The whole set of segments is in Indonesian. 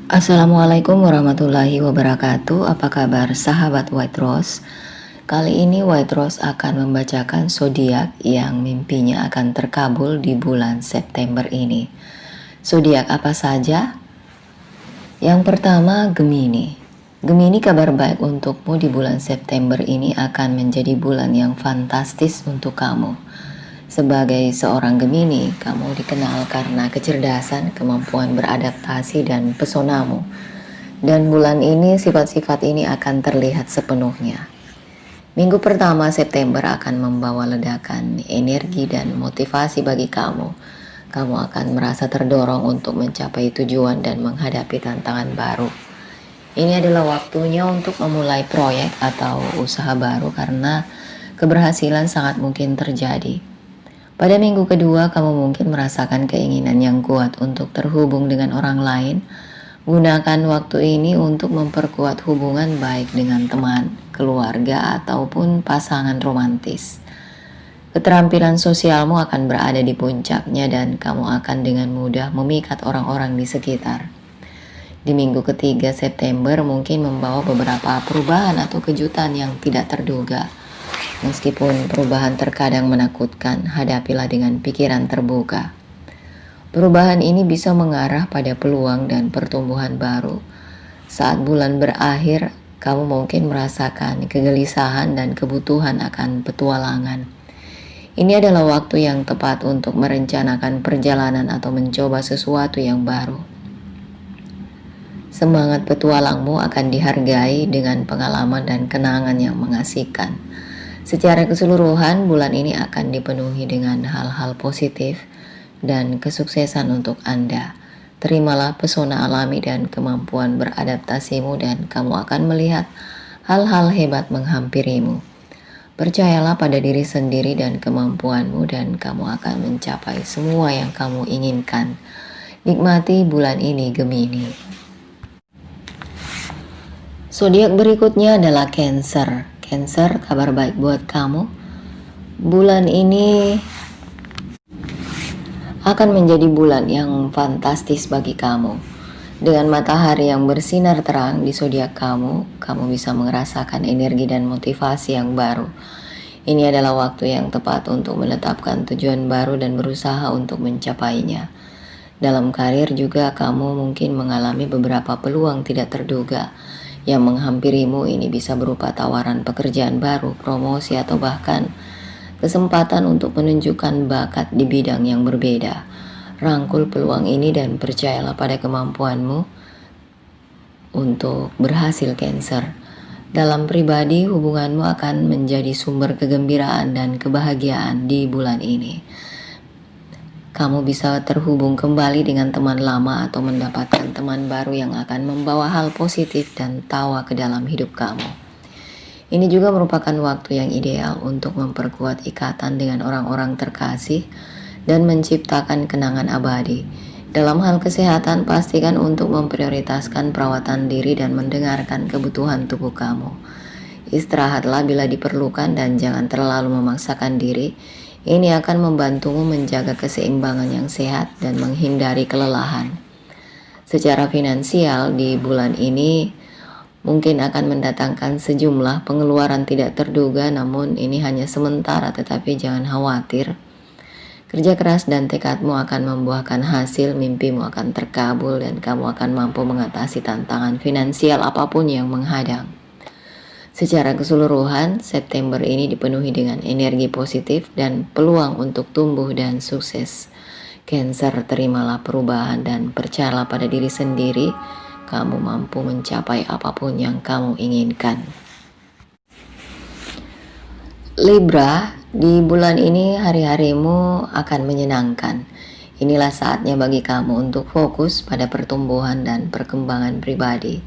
Assalamualaikum warahmatullahi wabarakatuh. Apa kabar sahabat White Rose? Kali ini White Rose akan membacakan zodiak yang mimpinya akan terkabul di bulan September ini. Zodiak apa saja? Yang pertama, Gemini. Gemini, kabar baik untukmu di bulan September ini akan menjadi bulan yang fantastis untuk kamu. Sebagai seorang Gemini, kamu dikenal karena kecerdasan, kemampuan beradaptasi, dan pesonamu. Dan bulan ini sifat-sifat ini akan terlihat sepenuhnya. Minggu pertama September akan membawa ledakan energi dan motivasi bagi kamu. Kamu akan merasa terdorong untuk mencapai tujuan dan menghadapi tantangan baru. Ini adalah waktunya untuk memulai proyek atau usaha baru karena keberhasilan sangat mungkin terjadi. Pada minggu kedua, kamu mungkin merasakan keinginan yang kuat untuk terhubung dengan orang lain. Gunakan waktu ini untuk memperkuat hubungan baik dengan teman, keluarga, ataupun pasangan romantis. Keterampilan sosialmu akan berada di puncaknya dan kamu akan dengan mudah memikat orang-orang di sekitar. Di minggu ketiga September mungkin membawa beberapa perubahan atau kejutan yang tidak terduga. Meskipun perubahan terkadang menakutkan, hadapilah dengan pikiran terbuka. Perubahan ini bisa mengarah pada peluang dan pertumbuhan baru. Saat bulan berakhir, kamu mungkin merasakan kegelisahan dan kebutuhan akan petualangan. Ini adalah waktu yang tepat untuk merencanakan perjalanan atau mencoba sesuatu yang baru. Semangat petualangmu akan dihargai dengan pengalaman dan kenangan yang mengasihkan. Secara keseluruhan, bulan ini akan dipenuhi dengan hal-hal positif dan kesuksesan untuk Anda. Terimalah pesona alami dan kemampuan beradaptasimu dan kamu akan melihat hal-hal hebat menghampirimu. Percayalah pada diri sendiri dan kemampuanmu dan kamu akan mencapai semua yang kamu inginkan. Nikmati bulan ini, Gemini. Zodiak berikutnya adalah Cancer. Cancer, kabar baik buat kamu. Bulan ini akan menjadi bulan yang fantastis bagi kamu. Dengan matahari yang bersinar terang di zodiak kamu, kamu bisa merasakan energi dan motivasi yang baru. Ini adalah waktu yang tepat untuk menetapkan tujuan baru dan berusaha untuk mencapainya. Dalam karir juga kamu mungkin mengalami beberapa peluang tidak terduga yang menghampirimu. Ini bisa berupa tawaran pekerjaan baru, promosi, atau bahkan kesempatan untuk menunjukkan bakat di bidang yang berbeda. Rangkul peluang ini dan percayalah pada kemampuanmu untuk berhasil, Cancer. Dalam pribadi, hubunganmu akan menjadi sumber kegembiraan dan kebahagiaan di bulan ini. Kamu bisa terhubung kembali dengan teman lama atau mendapatkan teman baru yang akan membawa hal positif dan tawa ke dalam hidup kamu. Ini juga merupakan waktu yang ideal untuk memperkuat ikatan dengan orang-orang terkasih dan menciptakan kenangan abadi. Dalam hal kesehatan, pastikan untuk memprioritaskan perawatan diri dan mendengarkan kebutuhan tubuh kamu. Istirahatlah bila diperlukan dan jangan terlalu memaksakan diri. Ini akan membantumu menjaga keseimbangan yang sehat dan menghindari kelelahan. Secara finansial, di bulan ini mungkin akan mendatangkan sejumlah pengeluaran tidak terduga, namun ini hanya sementara, tetapi jangan khawatir. Kerja keras dan tekadmu akan membuahkan hasil, mimpimu akan terkabul, dan kamu akan mampu mengatasi tantangan finansial apapun yang menghadang. Secara keseluruhan, September ini dipenuhi dengan energi positif dan peluang untuk tumbuh dan sukses. Cancer, terimalah perubahan dan percayalah pada diri sendiri. Kamu mampu mencapai apapun yang kamu inginkan. Libra, di bulan ini hari-harimu akan menyenangkan. Inilah saatnya bagi kamu untuk fokus pada pertumbuhan dan perkembangan pribadi.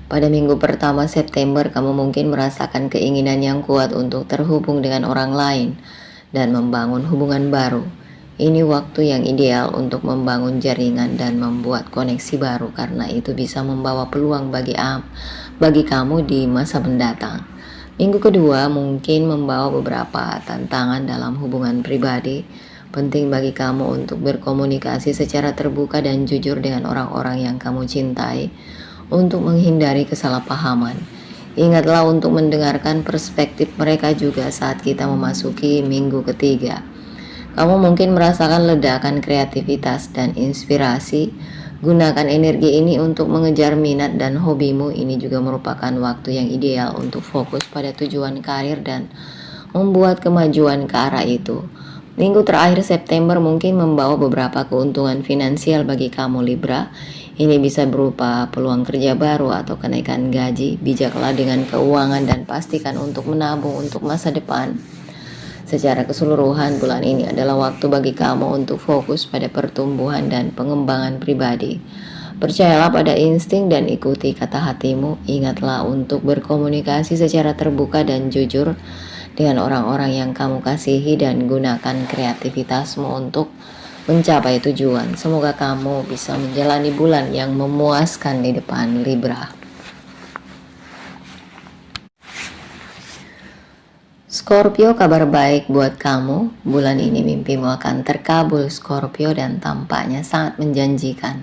Pada minggu pertama September, kamu mungkin merasakan keinginan yang kuat untuk terhubung dengan orang lain dan membangun hubungan baru. Ini waktu yang ideal untuk membangun jaringan dan membuat koneksi baru karena itu bisa membawa peluang bagi kamu di masa mendatang. Minggu kedua mungkin membawa beberapa tantangan dalam hubungan pribadi. Penting bagi kamu untuk berkomunikasi secara terbuka dan jujur dengan orang-orang yang kamu cintai untuk menghindari kesalahpahaman. Ingatlah untuk mendengarkan perspektif mereka juga saat kita memasuki minggu ketiga. Kamu mungkin merasakan ledakan kreativitas dan inspirasi. Gunakan energi ini untuk mengejar minat dan hobimu. Ini juga merupakan waktu yang ideal untuk fokus pada tujuan karir dan membuat kemajuan ke arah itu. Minggu terakhir September mungkin membawa beberapa keuntungan finansial bagi kamu Libra. Ini bisa berupa peluang kerja baru atau kenaikan gaji. Bijaklah dengan keuangan dan pastikan untuk menabung untuk masa depan. Secara keseluruhan, bulan ini adalah waktu bagi kamu untuk fokus pada pertumbuhan dan pengembangan pribadi. Percayalah pada insting dan ikuti kata hatimu. Ingatlah untuk berkomunikasi secara terbuka dan jujur dengan orang-orang yang kamu kasihi dan gunakan kreativitasmu untuk mencapai tujuan. Semoga kamu bisa menjalani bulan yang memuaskan di depan Libra. Scorpio, kabar baik buat kamu. Bulan ini mimpimu akan terkabul Scorpio dan tampaknya sangat menjanjikan.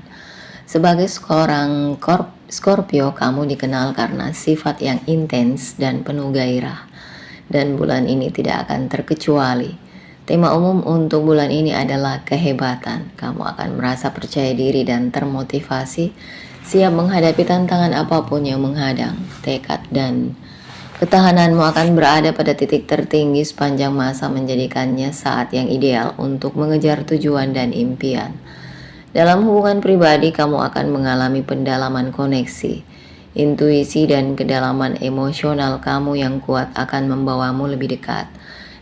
Sebagai seorang Scorpio, kamu dikenal karena sifat yang intens dan penuh gairah. Dan bulan ini tidak akan terkecuali. Tema umum untuk bulan ini adalah kehebatan. Kamu akan merasa percaya diri dan termotivasi, siap menghadapi tantangan apapun yang menghadang. Tekad dan ketahananmu akan berada pada titik tertinggi sepanjang masa, menjadikannya saat yang ideal untuk mengejar tujuan dan impian. Dalam hubungan pribadi, kamu akan mengalami pendalaman koneksi. Intuisi dan kedalaman emosional kamu yang kuat akan membawamu lebih dekat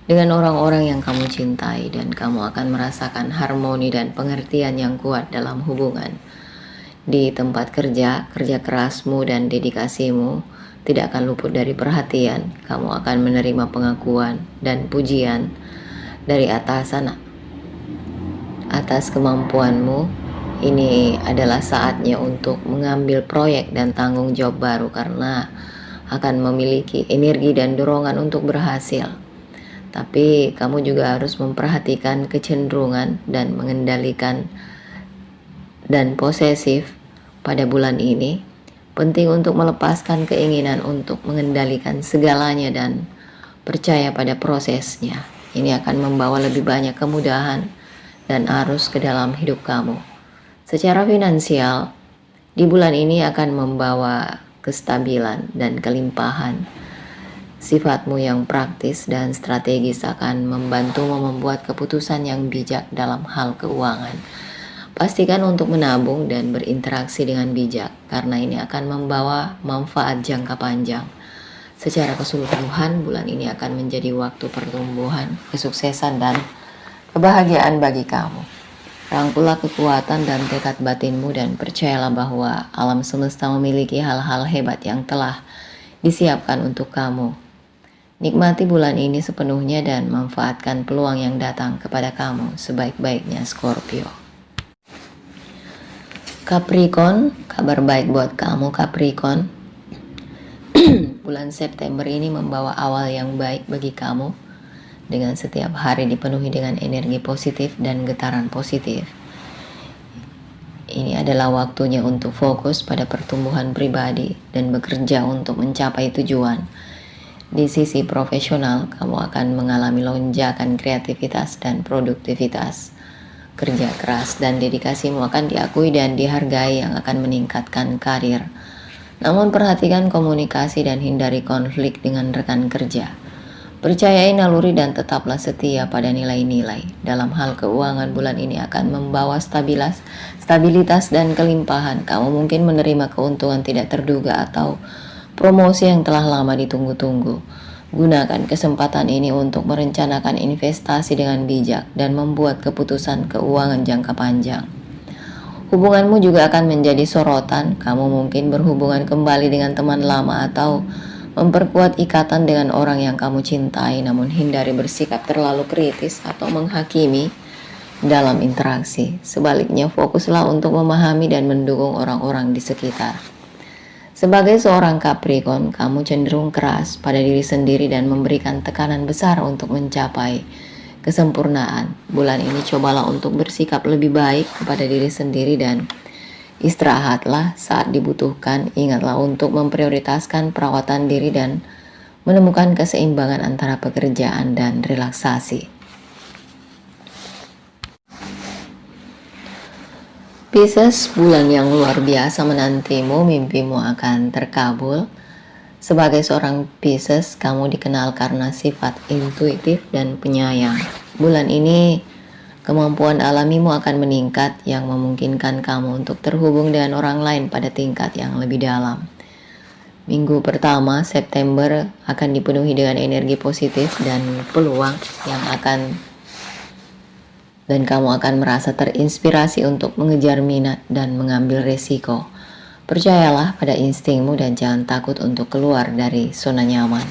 dengan orang-orang yang kamu cintai, dan kamu akan merasakan harmoni dan pengertian yang kuat dalam hubungan. Di tempat kerja, kerja kerasmu dan dedikasimu tidak akan luput dari perhatian. Kamu akan menerima pengakuan dan pujian dari atasan atas kemampuanmu. Ini adalah saatnya untuk mengambil proyek dan tanggung jawab baru karena akan memiliki energi dan dorongan untuk berhasil. Tapi kamu juga harus memperhatikan kecenderungan dan mengendalikan dan posesif pada bulan ini. Penting untuk melepaskan keinginan untuk mengendalikan segalanya dan percaya pada prosesnya. Ini akan membawa lebih banyak kemudahan dan arus ke dalam hidup kamu. Secara finansial, di bulan ini akan membawa kestabilan dan kelimpahan. Sifatmu yang praktis dan strategis akan membantumu membuat keputusan yang bijak dalam hal keuangan. Pastikan untuk menabung dan berinteraksi dengan bijak, karena ini akan membawa manfaat jangka panjang. Secara keseluruhan, bulan ini akan menjadi waktu pertumbuhan, kesuksesan, dan kebahagiaan bagi kamu. Rangkulah kekuatan dan tekad batinmu dan percayalah bahwa alam semesta memiliki hal-hal hebat yang telah disiapkan untuk kamu. Nikmati bulan ini sepenuhnya dan manfaatkan peluang yang datang kepada kamu sebaik-baiknya, Scorpio. Capricorn, kabar baik buat kamu Capricorn. Bulan September ini membawa awal yang baik bagi kamu, dengan setiap hari dipenuhi dengan energi positif dan getaran positif. Ini adalah waktunya untuk fokus pada pertumbuhan pribadi dan bekerja untuk mencapai tujuan. Di sisi profesional, kamu akan mengalami lonjakan kreativitas dan produktivitas. Kerja keras dan dedikasimu akan diakui dan dihargai, yang akan meningkatkan karir. Namun perhatikan komunikasi dan hindari konflik dengan rekan kerja. Percayai naluri dan tetaplah setia pada nilai-nilai. Dalam hal keuangan, bulan ini akan membawa stabilitas dan kelimpahan. Kamu mungkin menerima keuntungan tidak terduga atau promosi yang telah lama ditunggu-tunggu. Gunakan kesempatan ini untuk merencanakan investasi dengan bijak dan membuat keputusan keuangan jangka panjang. Hubunganmu juga akan menjadi sorotan. Kamu mungkin berhubungan kembali dengan teman lama atau memperkuat ikatan dengan orang yang kamu cintai, namun hindari bersikap terlalu kritis atau menghakimi dalam interaksi. Sebaliknya, fokuslah untuk memahami dan mendukung orang-orang di sekitar. Sebagai seorang Capricorn, kamu cenderung keras pada diri sendiri dan memberikan tekanan besar untuk mencapai kesempurnaan. Bulan ini cobalah untuk bersikap lebih baik kepada diri sendiri dan istirahatlah saat dibutuhkan. Ingatlah untuk memprioritaskan perawatan diri dan menemukan keseimbangan antara pekerjaan dan relaksasi. Pisces, bulan yang luar biasa menantimu, mimpimu akan terkabul. Sebagai seorang Pisces, kamu dikenal karena sifat intuitif dan penyayang. Bulan ini, kemampuan alamimu akan meningkat yang memungkinkan kamu untuk terhubung dengan orang lain pada tingkat yang lebih dalam. Minggu pertama September akan dipenuhi dengan energi positif dan peluang dan kamu akan merasa terinspirasi untuk mengejar minat dan mengambil resiko. Percayalah pada instingmu dan jangan takut untuk keluar dari zona nyaman.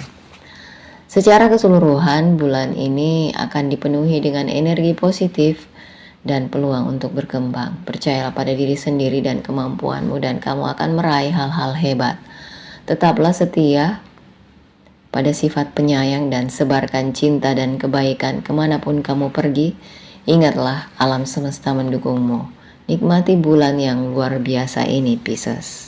Secara keseluruhan, bulan ini akan dipenuhi dengan energi positif dan peluang untuk berkembang. Percayalah pada diri sendiri dan kemampuanmu dan kamu akan meraih hal-hal hebat. Tetaplah setia pada sifat penyayang dan sebarkan cinta dan kebaikan kemanapun kamu pergi. Ingatlah, alam semesta mendukungmu. Nikmati bulan yang luar biasa ini, Pisces.